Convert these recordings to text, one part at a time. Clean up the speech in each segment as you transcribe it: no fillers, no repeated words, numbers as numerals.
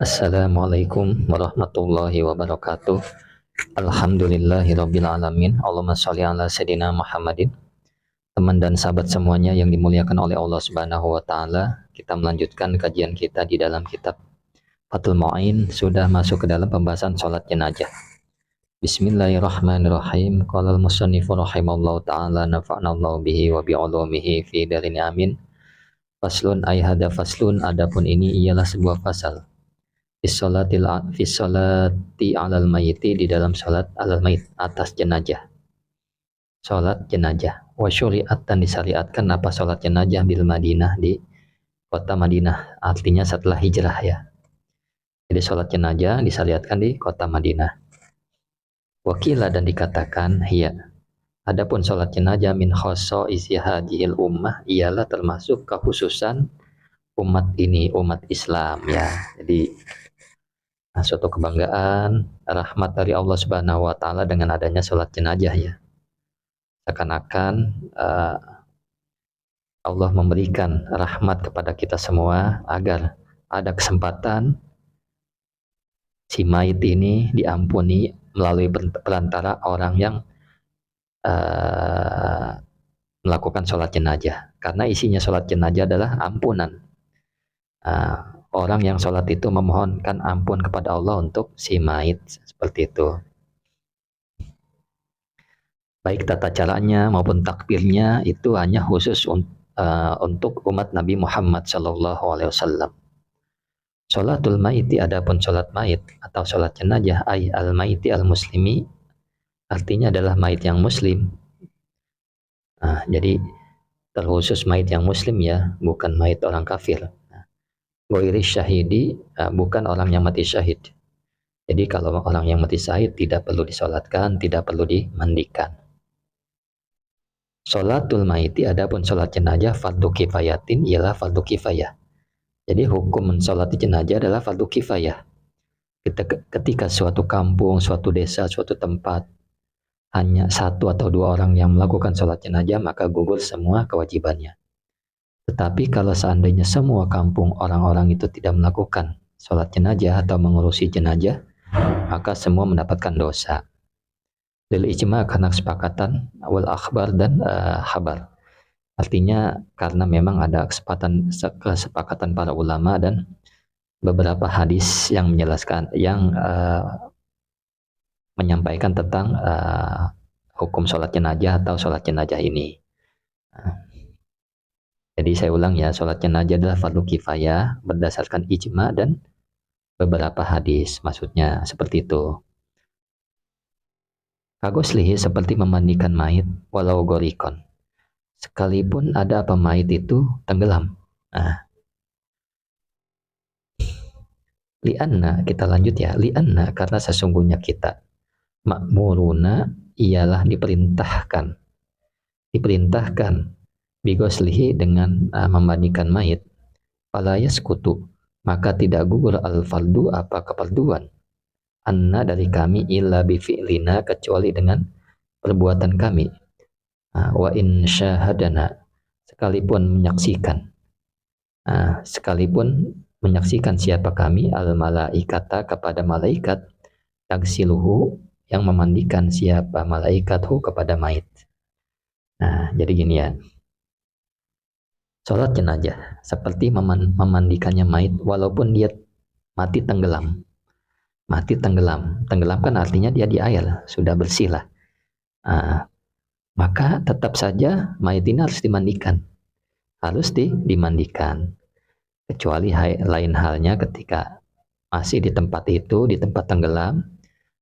Assalamualaikum warahmatullahi wabarakatuh. Alhamdulillahirabbil alamin. Allahumma shalli ala sayidina Muhammadin. Teman dan sahabat semuanya yang dimuliakan oleh Allah Subhanahu wa taala, kita melanjutkan kajian kita di dalam kitab Fathul Mu'in, sudah masuk ke dalam pembahasan salat jenazah. Bismillahirrahmanirrahim. Qala al-musannifu rahimallahu taala nafa'nallahu bihi wa bi ulumihi fi darin amin. Faslun ay hada faslun, adapun ini ialah sebuah fasal. Fisolati alal mayiti, di dalam salat alal mayit, atas jenazah. Salat jenazah. Wa syuri'at, dan disyariatkan apa salat jenazah bil Madinah, di kota Madinah. Artinya setelah hijrah ya. Jadi salat jenazah disyariatkan di kota Madinah. Wakila, dan dikatakan hiya, adapun salat jenazah min khosso'isi hadhil ummah, ialah termasuk kekhususan umat ini, umat Islam ya. Jadi suatu kebanggaan, rahmat dari Allah Subhanahu wa taala dengan adanya salat jenazah ya. Seakan-akan Allah memberikan rahmat kepada kita semua agar ada kesempatan si mayit ini diampuni melalui perantara orang yang melakukan salat jenazah. Karena isinya salat jenazah adalah ampunan. Orang yang sholat itu memohonkan ampun kepada Allah untuk si mayit, seperti itu. Baik tata caranya maupun takbirnya itu hanya khusus untuk umat Nabi Muhammad SAW. Sholatul maiti, adapun sholat mayit atau sholat jenazah, ay al maiti al muslimi, artinya adalah mayit yang muslim. Jadi terkhusus mayit yang muslim ya, bukan mayit orang kafir. Ghairi syahidi, bukan orang yang mati syahid. Jadi kalau orang yang mati syahid tidak perlu disolatkan, tidak perlu dimandikan. Sholatul maiti, adapun sholat jenazah, fardu kifayatin, ialah fardu kifayah. Jadi hukum mensolati jenazah adalah fardu kifayah. Ketika suatu kampung, suatu desa, suatu tempat hanya satu atau dua orang yang melakukan sholat jenazah, maka gugur semua kewajibannya. Tetapi kalau seandainya semua kampung orang-orang itu tidak melakukan sholat jenazah atau mengurusi jenazah, maka semua mendapatkan dosa. Lil ijma, karena kesepakatan, wal akhbar, dan khabar. Artinya karena memang ada kesepakatan para ulama dan beberapa hadis yang menjelaskan, yang menyampaikan tentang hukum sholat jenazah atau sholat jenazah ini. Jadi saya ulang ya, sholat jenazah adalah fardu kifayah berdasarkan ijma dan beberapa hadis, maksudnya seperti itu. Kagoslihi, seperti memandikan mayit, walau gorikon, sekalipun ada apa mayit itu tenggelam. Lianna, kita lanjut ya, lianna, karena sesungguhnya kita ma'muruna, ialah diperintahkan bigoslihi, dengan memandikan mayit, fala yaskutu, maka tidak gugur al-fardu, apa kefarduan, anna, dari kami, illa bifi'lina, kecuali dengan perbuatan kami, wa in syahadana, sekalipun menyaksikan siapa kami, al-malaikata, kepada malaikat, tagsiluhu, yang memandikan siapa malaikathu, kepada mayit. Jadi gini ya, sholat jenazah seperti memandikannya mayit walaupun dia mati tenggelam. Tenggelam kan artinya dia di air, sudah bersih lah. Maka tetap saja mayit ini harus dimandikan. Kecuali lain halnya ketika masih di tempat itu, di tempat tenggelam,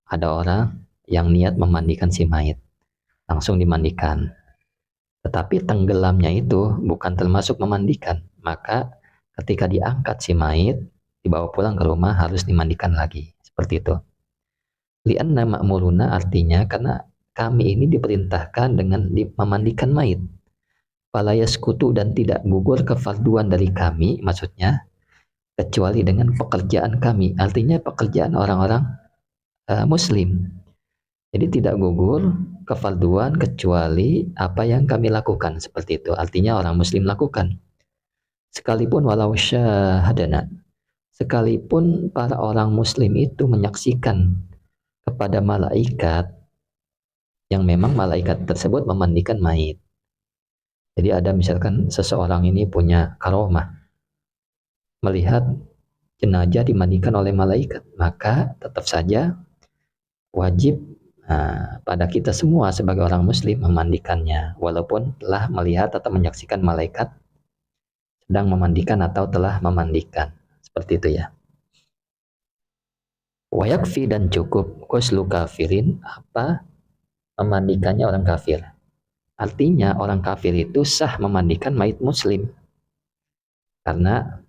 ada orang yang niat memandikan si mayit, langsung dimandikan. Tetapi tenggelamnya itu bukan termasuk memandikan, maka ketika diangkat si mayit, dibawa pulang ke rumah, harus dimandikan lagi, seperti itu. Lianna ma'muruna, artinya karena kami ini diperintahkan dengan memandikan mayit. Fala yaskutu, dan tidak gugur kefarduan dari kami, maksudnya kecuali dengan pekerjaan kami, artinya pekerjaan orang-orang muslim. Jadi tidak gugur kefarduan kecuali apa yang kami lakukan, seperti itu. Artinya orang muslim lakukan. Sekalipun walau syahadana, sekalipun para orang muslim itu menyaksikan kepada malaikat yang memang malaikat tersebut memandikan mayit. Jadi ada misalkan seseorang ini punya karomah melihat jenazah dimandikan oleh malaikat, maka tetap saja wajib pada kita semua sebagai orang muslim memandikannya walaupun telah melihat atau menyaksikan malaikat sedang memandikan atau telah memandikan. Seperti itu ya. Wayakfi dan cukup ghuslu kafirin apa memandikannya orang kafir. Artinya orang kafir itu sah memandikan mayit muslim. Karena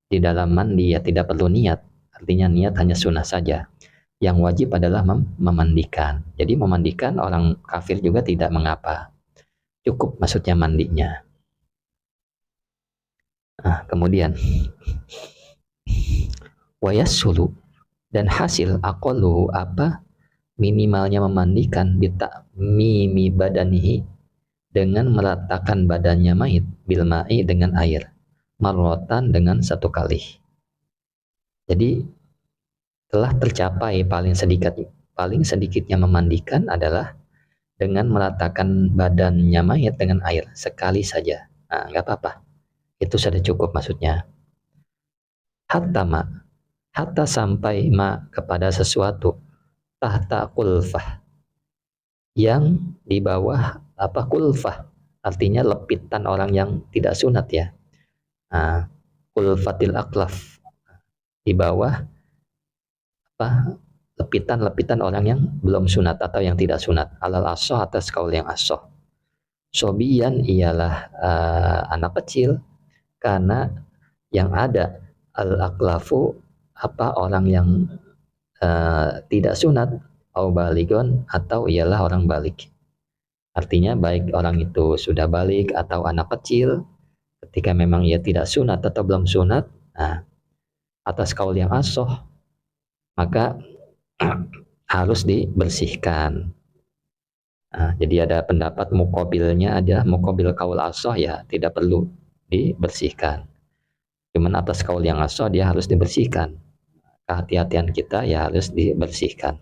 di dalam mandi ya tidak perlu niat. Artinya niat hanya sunnah saja. Yang wajib adalah memandikan. Jadi memandikan orang kafir juga tidak mengapa. Cukup maksudnya mandinya. Kemudian wayasulu dan hasil aqalluhu apa minimalnya memandikan bitakmimi badanihi dengan meratakan badannya mayit bilma'i dengan air marrotan dengan satu kali. Jadi telah tercapai paling sedikitnya memandikan adalah dengan meratakan badannya mayit dengan air sekali saja. Nggak apa-apa. Itu sudah cukup maksudnya. Hatta sampai kepada sesuatu tahta kulfah yang di bawah kulfah artinya lepitan orang yang tidak sunat ya. Kulfatil aklaf di bawah lepitan orang yang belum sunat atau yang tidak sunat alal asoh atas kaul yang asoh. Sobiyan ialah anak kecil karena yang ada al-aklafu orang yang tidak sunat au baligon atau ialah orang balik. Artinya baik orang itu sudah balik atau anak kecil ketika memang ia tidak sunat atau belum sunat atas kaul yang asoh maka harus dibersihkan. Jadi ada pendapat muqabilnya ada muqabil kaul asoh ya tidak perlu dibersihkan. Cuman atas kaul yang asoh dia harus dibersihkan. Kehati-hatian kita ya harus dibersihkan.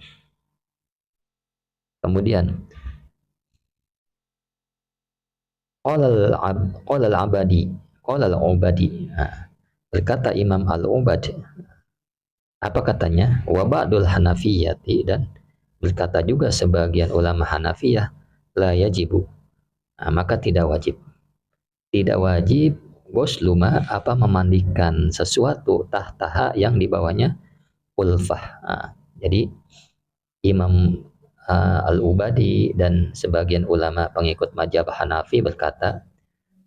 Kemudian qala al-Ubadi berkata Imam Al-Ubad apa katanya wa ba'dul Hanafiyati dan berkata juga sebagian ulama Hanafiyah la yajibu maka tidak wajib ghusluma memandikan sesuatu tahtaha yang di bawahnya ulfah. Jadi Imam Al-Ubadi dan sebagian ulama pengikut mazhab Hanafi berkata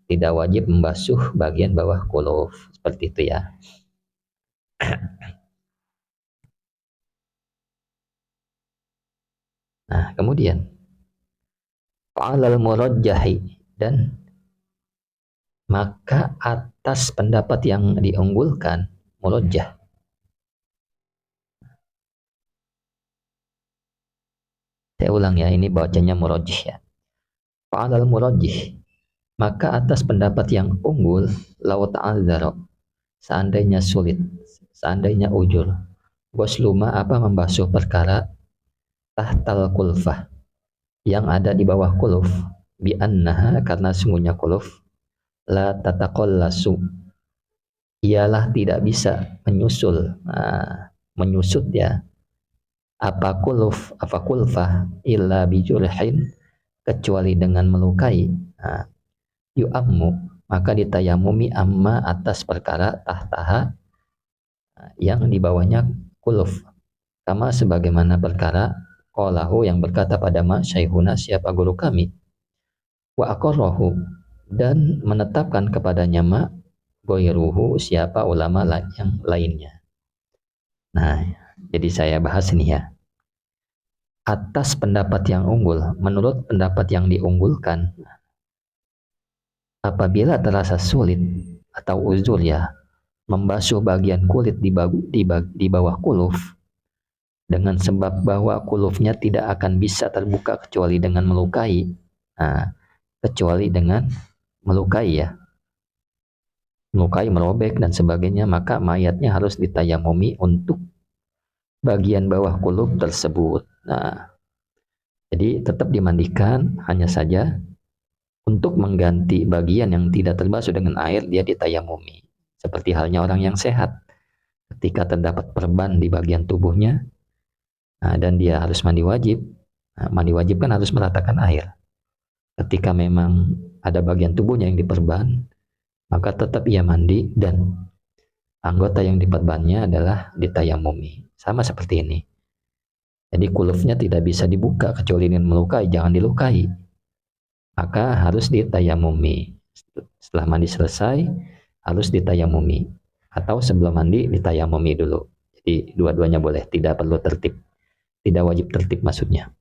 tidak wajib membasuh bagian bawah kuluf seperti itu ya. Kemudian fa'alal murajjahi dan maka atas pendapat yang diunggulkan murajjah. Saya ulang ya, ini bacanya murajjih ya. Fa'alal murajjih maka atas pendapat yang unggul law ta'adzara seandainya sulit, seandainya ujur ghusluma membasuh perkara tahtal kulfah yang ada di bawah kuluf bi annaha karena sungguhnya kuluf la tataqallasu ialah tidak bisa menyusut ya kulfah illa bijurhin kecuali dengan melukai yu'ammu maka ditayamumi amma atas perkara tahtaha yang di bawahnya kuluf kama sebagaimana perkara qalahu yang berkata pada syaihuna siapa guru kami wa aqarrahu dan menetapkan kepadanya goiruhu siapa ulama yang lainnya. Jadi saya bahas ini ya. Atas pendapat yang unggul, menurut pendapat yang diunggulkan, apabila terasa sulit atau uzur ya, membasuh bagian kulit di bawah kuluf, dengan sebab bahwa kulufnya tidak akan bisa terbuka kecuali dengan melukai, kecuali dengan melukai ya. melukai, merobek dan sebagainya, maka mayatnya harus ditayamumi untuk bagian bawah kulub tersebut. Nah, jadi tetap dimandikan, hanya saja untuk mengganti bagian yang tidak terbasuh dengan air, dia ditayamumi. Seperti halnya orang yang sehat, ketika terdapat perban di bagian tubuhnya, dan dia harus mandi wajib. Mandi wajib kan harus meratakan air. Ketika memang ada bagian tubuhnya yang diperban, maka tetap ia mandi dan anggota yang diperbannya adalah ditayamumi. Sama seperti ini. Jadi kulufnya tidak bisa dibuka kecuali dengan melukai, jangan dilukai. Maka harus ditayamumi. Setelah mandi selesai, harus ditayamumi. Atau sebelum mandi ditayamumi dulu. Jadi dua-duanya boleh, tidak perlu tertib. Tidak wajib tertib maksudnya.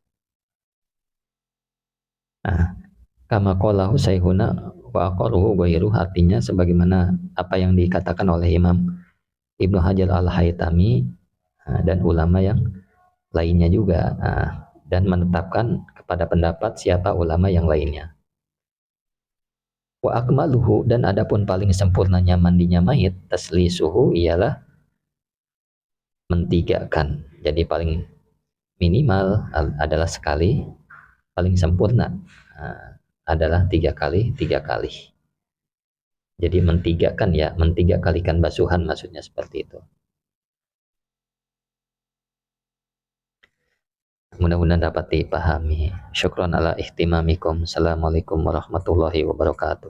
Nah, kama qalahu sayhuna wa aqaruhu ghairuhu, artinya sebagaimana apa yang dikatakan oleh Imam Ibnu Hajar Al-Haytami dan ulama yang lainnya juga, dan menetapkan kepada pendapat siapa ulama yang lainnya. Wa akmaluhu, dan adapun paling sempurnanya mandinya mayit, taslisuhu, ialah mentigakan. Jadi paling minimal adalah sekali, paling sempurna adalah 3 kali 3 kali. Jadi mentigakan, ya, mentiga kalikan basuhan, maksudnya seperti itu. Mudah-mudahan dapat dipahami. Syukron ala ihtimamikum. Assalamualaikum warahmatullahi wabarakatuh.